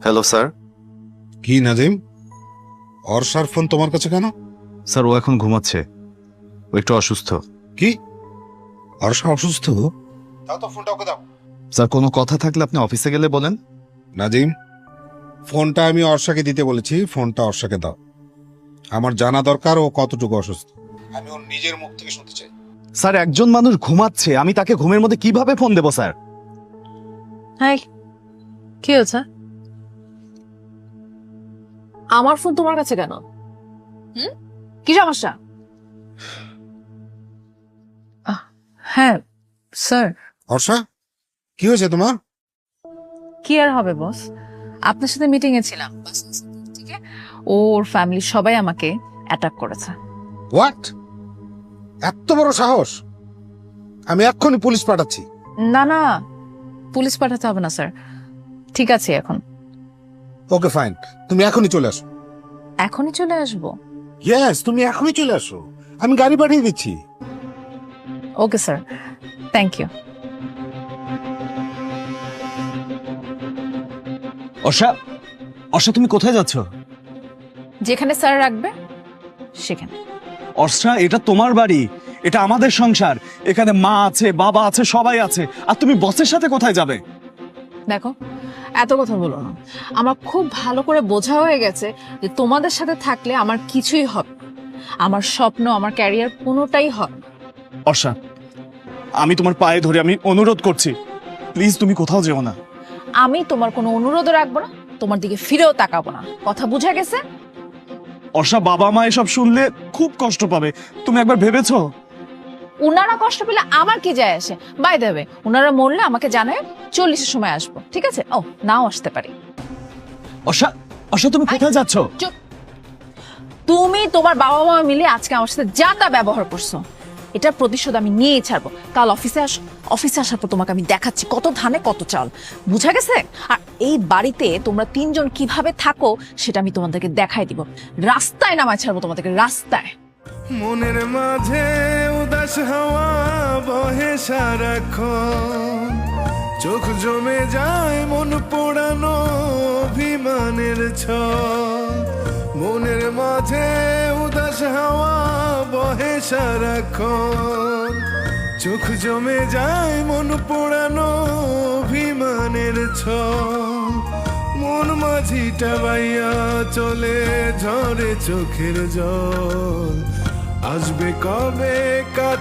Hello sir. কি Nazim, অর্ষার phone তোমার কাছে কেন? স্যার ও এখন ঘুমাচ্ছে, ও একটু অসুস্থ। কি, অর্ষা অসুস্থ? দাও তো ফোনটা ওকে দাও। স্যার কোনো কথা থাকলে আপনি অফিসে গেলে বলেন। নাজিম, ফোনটা আমি অর্ষাকে দিতে বলেছি, ফোনটা অর্ষাকে দাও। আমার জানা দরকার ও কতটুকু অসুস্থ, আমি ওর নিজের মুখ থেকে শুনতে চাই। স্যার একজন মানুষ ঘুমাচ্ছে, আমি তাকে ঘুমের মধ্যে কিভাবে ফোন দেবো স্যার? হাই, কি হয়েছে? আমার ফোন তোমার কাছে কেন? কি সমস্যা? হ্যাঁ স্যার। অর্ষা, কি হয়েছে তোমার? কি আর হবে বস, আপনার সাথে মিটিং এ ছিলাম, থেকে ওর ফ্যামিলি সবাই আমাকে অ্যাটাক করেছে। হোয়াট? এত বড় সাহস! আমি এক্ষুনি পুলিশ পাঠাচ্ছি। না না, পুলিশ পাঠাতে হবে না স্যার, ঠিক আছে এখন। ওকে ফাইন, তুমি এখনই চলে আসো। এখনই চলে আসবো? ইয়েস, তুমি এখনই চলে আসো, আমি গাড়ি পাঠিয়ে দিচ্ছি। Okay sir, thank you. Arsha, Arsha তুমি কোথায় যাচ্ছ? যেখানে স্যার রাখবে সেখানে। অর্ষা, এটা তোমার বাড়ি, এটা আমাদের সংসার, এখানে মা আছে, বাবা আছে, সবাই আছে, আর তুমি বসের সাথে কোথায় যাবে? দেখো, এত কথা বলো না, আমার খুব ভালো করে বোঝা হয়ে গেছে যে তোমাদের সাথে থাকলে আমার কিছুই হবে না। আমার স্বপ্ন, আমার ক্যারিয়ার কোনোটাই হবে না। অর্ষা, আমি তোমার পায়ে ধরে আমি অনুরোধ করছি, প্লিজ তুমি কোথাও যেও না। আমি তোমার কোনো অনুরোধ রাখবো না, তোমার দিকে ফিরেও তাকাবো না, কথা বুঝা গেছে? অর্ষা, বাবা মা এসব শুনলে খুব কষ্ট পাবে, তুমি একবার ভেবেছো? উনারা কষ্ট পেলে আমার কি যায় আসে? বাই দেবে, উনারা মরলে আমাকে জানায়, 40-এর সময় আসবো, ঠিক আছে? ও, নাও আসতে পারি। অর্ষা, অর্ষা তুমি কোথায় যাচ্ছ? চুপ! তুমি তোমার বাবা মা মিলে আজকে আমার সাথে যা তা ব্যবহার করছো, এটার প্রতিশোধ আমি নিয়েই ছাড়বো। কাল অফিসে আসো, অফিসে আসার পর তোমাকে আমি দেখাচ্ছি কত ধানে কত চাল, বুঝা গেছে? আর এই বাড়িতে তোমরা 3 জন কিভাবে থাকো সেটা আমি তোমাদেরকে দেখাই দিব। রাস্তায় নামায় ছাড়বো তোমাদেরকে, রাস্তায়। মনের মাঝে উদাস হাওয়া বহে সারাক্ষণ, চোখ জমে যায় মন পোড়ানো অভিমানের ছল। মনের মাঝে উদাস হাওয়া বহে সারাক্ষণ, চোখ জমে যায় মন পোড়ানো অভিমানের ছল। মন মাঝিটা বাইয়া চলে ঝরে চোখের জল, আসবে কবে কাছে